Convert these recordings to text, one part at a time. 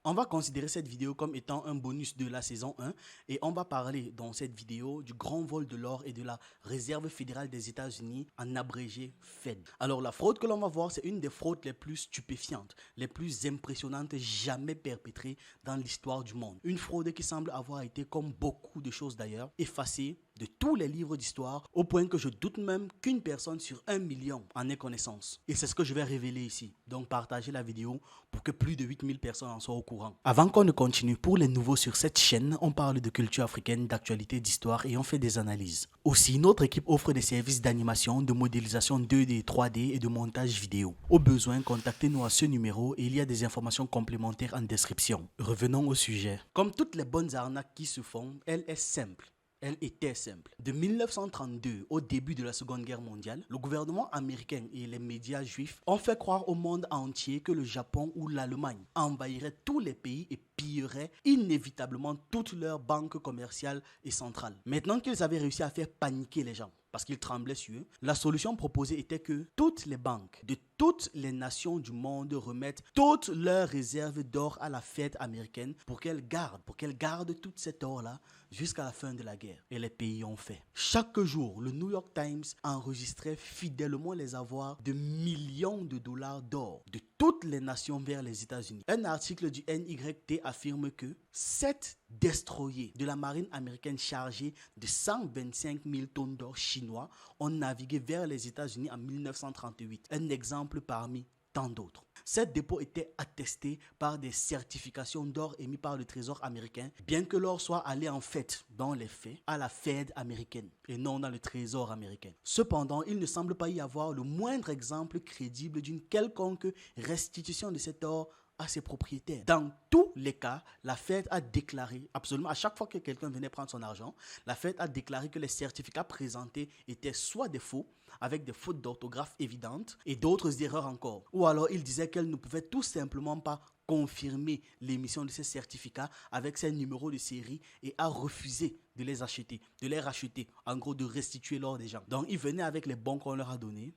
On va considérer cette vidéo comme étant un bonus de la saison 1 et on va parler dans cette vidéo du grand vol de l'or et de la Réserve fédérale des États-Unis, en abrégé Fed. Alors la fraude que l'on va voir, c'est une des fraudes les plus stupéfiantes, les plus impressionnantes jamais perpétrées dans l'histoire du monde. Une fraude qui semble avoir été, comme beaucoup de choses d'ailleurs, effacée de tous les livres d'histoire, au point que je doute même qu'une personne sur 1 million en ait connaissance. Et c'est ce que je vais révéler ici. Donc partagez la vidéo pour que plus de 8000 personnes en soient au courant. Avant qu'on ne continue, pour les nouveaux sur cette chaîne, on parle de culture africaine, d'actualité, d'histoire et on fait des analyses. Aussi, notre équipe offre des services d'animation, de modélisation 2D, 3D et de montage vidéo. Au besoin, contactez-nous à ce numéro et il y a des informations complémentaires en description. Revenons au sujet. Comme toutes les bonnes arnaques qui se font, elle est simple. Elle était simple. De 1932 au début de la Seconde Guerre mondiale, le gouvernement américain et les médias juifs ont fait croire au monde entier que le Japon ou l'Allemagne envahiraient tous les pays et pilleraient inévitablement toutes leurs banques commerciales et centrales. Maintenant qu'ils avaient réussi à faire paniquer les gens, parce qu'ils tremblaient sur eux, la solution proposée était que toutes les banques de toutes les nations du monde remettent toutes leurs réserves d'or à la Fed américaine pour qu'elle garde tout cet or-là jusqu'à la fin de la guerre. Et les pays ont fait. Chaque jour, le New York Times enregistrait fidèlement les avoirs de millions de dollars d'or de toutes les nations vers les États-Unis. Un article du NYT affirme que 7 destroyers de la marine américaine chargés de 125 000 tonnes d'or chinois ont navigué vers les États-Unis en 1938. Un exemple parmi tant d'autres. Ces dépôts étaient attestés par des certifications d'or émises par le Trésor américain, bien que l'or soit allé en fait, dans les faits, à la Fed américaine et non dans le Trésor américain. Cependant, il ne semble pas y avoir le moindre exemple crédible d'une quelconque restitution de cet or à ses propriétaires. Dans tous les cas, la Fed a déclaré, absolument à chaque fois que quelqu'un venait prendre son argent, la Fed a déclaré que les certificats présentés étaient soit des faux, avec des fautes d'orthographe évidentes et d'autres erreurs encore. Ou alors il disait qu'elle ne pouvait tout simplement pas confirmer l'émission de ces certificats avec ces numéros de série et a refusé de les acheter, de les racheter, en gros de restituer l'or des gens. Donc ils venaient avec les bons qu'on leur a donnés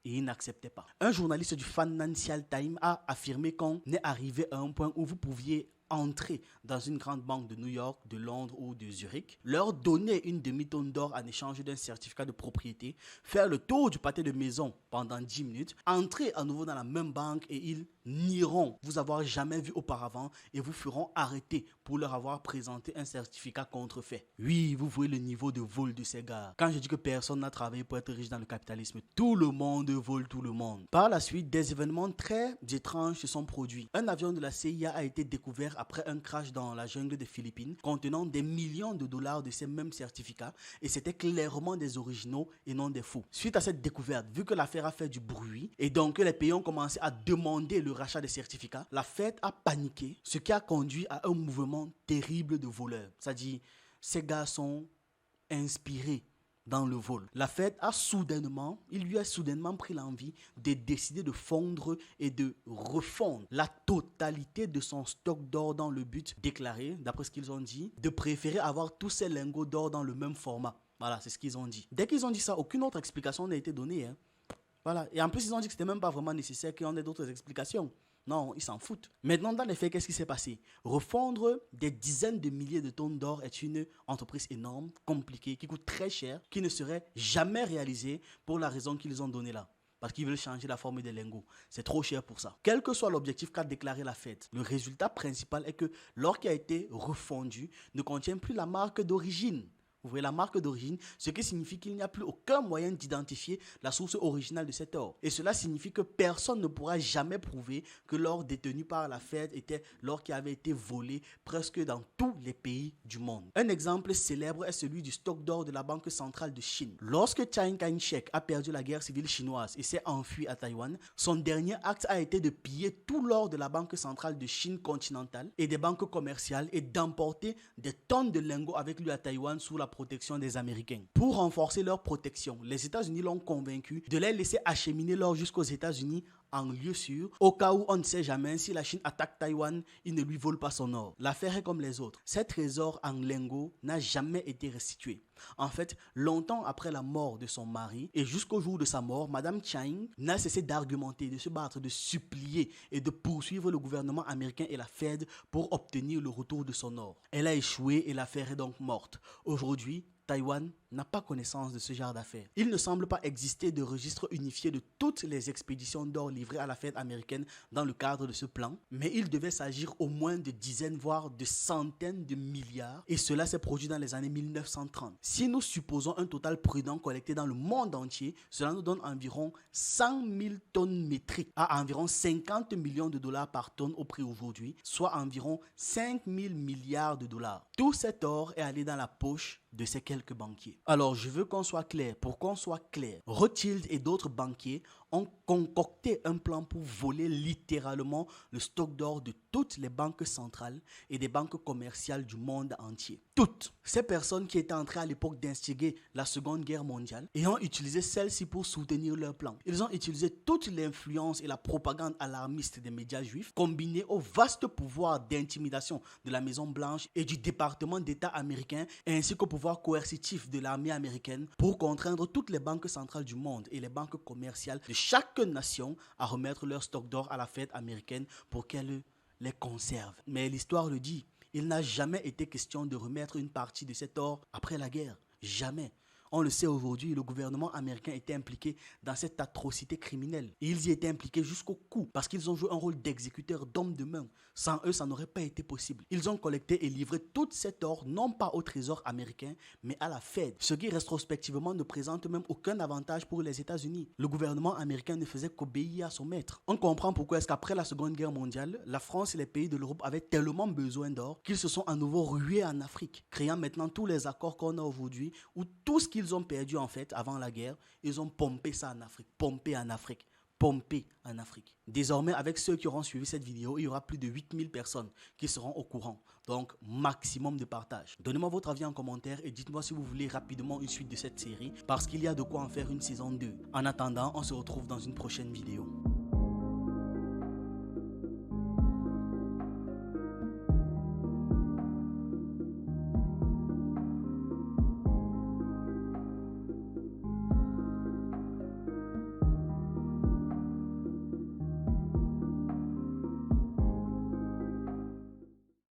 et ils n'acceptaient pas. Un journaliste du Financial Times a affirmé qu'on est arrivé à un point où vous pouviez entrer dans une grande banque de New York, de Londres ou de Zurich, leur donner une demi-tonne d'or en échange d'un certificat de propriété, faire le tour du pâté de maison pendant 10 minutes, entrer à nouveau dans la même banque et ils nieront vous avoir jamais vu auparavant et vous feront arrêter pour leur avoir présenté un certificat contrefait. Oui, vous voyez le niveau de vol de ces gars. Quand je dis que personne n'a travaillé pour être riche dans le capitalisme, tout le monde vole tout le monde. Par la suite, des événements très étranges se sont produits. Un avion de la CIA a été découvert après un crash dans la jungle des Philippines contenant des millions de dollars de ces mêmes certificats et c'était clairement des originaux et non des faux. Suite à cette découverte, vu que l'affaire a fait du bruit et donc que les pays ont commencé à demander le rachat des certificats, la Fed a paniqué, ce qui a conduit à un mouvement terrible de voleurs. C'est-à-dire, ces gars sont inspirés dans le vol. La Fed il lui a soudainement pris l'envie de décider de fondre et de refondre la totalité de son stock d'or dans le but déclaré, d'après ce qu'ils ont dit, de préférer avoir tous ces lingots d'or dans le même format. Voilà, c'est ce qu'ils ont dit. Dès qu'ils ont dit ça, aucune autre explication n'a été donnée. Voilà. Et en plus, ils ont dit que c'était même pas vraiment nécessaire qu'il y en ait d'autres explications. Non, ils s'en foutent. Maintenant, dans les faits, qu'est-ce qui s'est passé? Refondre des dizaines de milliers de tonnes d'or est une entreprise énorme, compliquée, qui coûte très cher, qui ne serait jamais réalisée pour la raison qu'ils ont donnée là. Parce qu'ils veulent changer la forme des lingots. C'est trop cher pour ça. Quel que soit l'objectif qu'a déclaré la Fed, le résultat principal est que l'or qui a été refondu ne contient plus la marque d'origine. Vous voyez la marque d'origine, ce qui signifie qu'il n'y a plus aucun moyen d'identifier la source originale de cet or. Et cela signifie que personne ne pourra jamais prouver que l'or détenu par la Fed était l'or qui avait été volé presque dans tous les pays du monde. Un exemple célèbre est celui du stock d'or de la Banque centrale de Chine. Lorsque Chiang Kai-shek a perdu la guerre civile chinoise et s'est enfui à Taïwan, son dernier acte a été de piller tout l'or de la Banque centrale de Chine continentale et des banques commerciales et d'emporter des tonnes de lingots avec lui à Taïwan sous la protection des Américains. Pour renforcer leur protection, les États-Unis l'ont convaincu de les laisser acheminer l'or jusqu'aux États-Unis en lieu sûr, au cas où on ne sait jamais si la Chine attaque Taïwan, il ne lui vole pas son or. L'affaire est comme les autres. Ces trésors en lingots n'a jamais été restitué. En fait, longtemps après la mort de son mari et jusqu'au jour de sa mort, Madame Chiang n'a cessé d'argumenter, de se battre, de supplier et de poursuivre le gouvernement américain et la Fed pour obtenir le retour de son or. Elle a échoué et l'affaire est donc morte. Aujourd'hui, Taïwan n'a pas connaissance de ce genre d'affaires. Il ne semble pas exister de registre unifié de toutes les expéditions d'or livrées à la Fed américaine dans le cadre de ce plan, mais il devait s'agir au moins de dizaines, voire de centaines de milliards, et cela s'est produit dans les années 1930. Si nous supposons un total prudent collecté dans le monde entier, cela nous donne environ 100 000 tonnes métriques, à environ 50 millions de dollars par tonne au prix aujourd'hui, soit environ 5 000 milliards de dollars. Tout cet or est allé dans la poche de ces quelques banquiers. Alors, je veux qu'on soit clair. Pour qu'on soit clair, Rothschild et d'autres banquiers ont concocté un plan pour voler littéralement le stock d'or de toutes les banques centrales et des banques commerciales du monde entier. Toutes ces personnes qui étaient en train à l'époque d'instiguer la Seconde Guerre mondiale et ont utilisé celle-ci pour soutenir leur plan. Ils ont utilisé toute l'influence et la propagande alarmiste des médias juifs combinée au vaste pouvoir d'intimidation de la Maison Blanche et du département d'État américain ainsi qu'au pouvoir coercitif de l'armée américaine pour contraindre toutes les banques centrales du monde et les banques commerciales de chaque nation à remettre leur stock d'or à la Fed américaine pour qu'elle les conserve. Mais l'histoire le dit, il n'a jamais été question de remettre une partie de cet or après la guerre. Jamais. On le sait aujourd'hui, le gouvernement américain était impliqué dans cette atrocité criminelle. Et ils y étaient impliqués jusqu'au cou parce qu'ils ont joué un rôle d'exécuteurs, d'hommes de main. Sans eux, ça n'aurait pas été possible. Ils ont collecté et livré tout cet or, non pas au trésor américain, mais à la Fed. Ce qui rétrospectivement ne présente même aucun avantage pour les États-Unis. Le gouvernement américain ne faisait qu'obéir à son maître. On comprend pourquoi est-ce qu'après la Seconde Guerre mondiale, la France et les pays de l'Europe avaient tellement besoin d'or qu'ils se sont à nouveau rués en Afrique, créant maintenant tous les accords qu'on a aujourd'hui où tout ce qu'ils ont perdu en fait avant la guerre, ils ont pompé ça en Afrique, pompé en Afrique. Désormais, avec ceux qui auront suivi cette vidéo, il y aura plus de 8000 personnes qui seront au courant. Donc, maximum de partage. Donnez-moi votre avis en commentaire et dites-moi si vous voulez rapidement une suite de cette série parce qu'il y a de quoi en faire une saison 2. En attendant, on se retrouve dans une prochaine vidéo.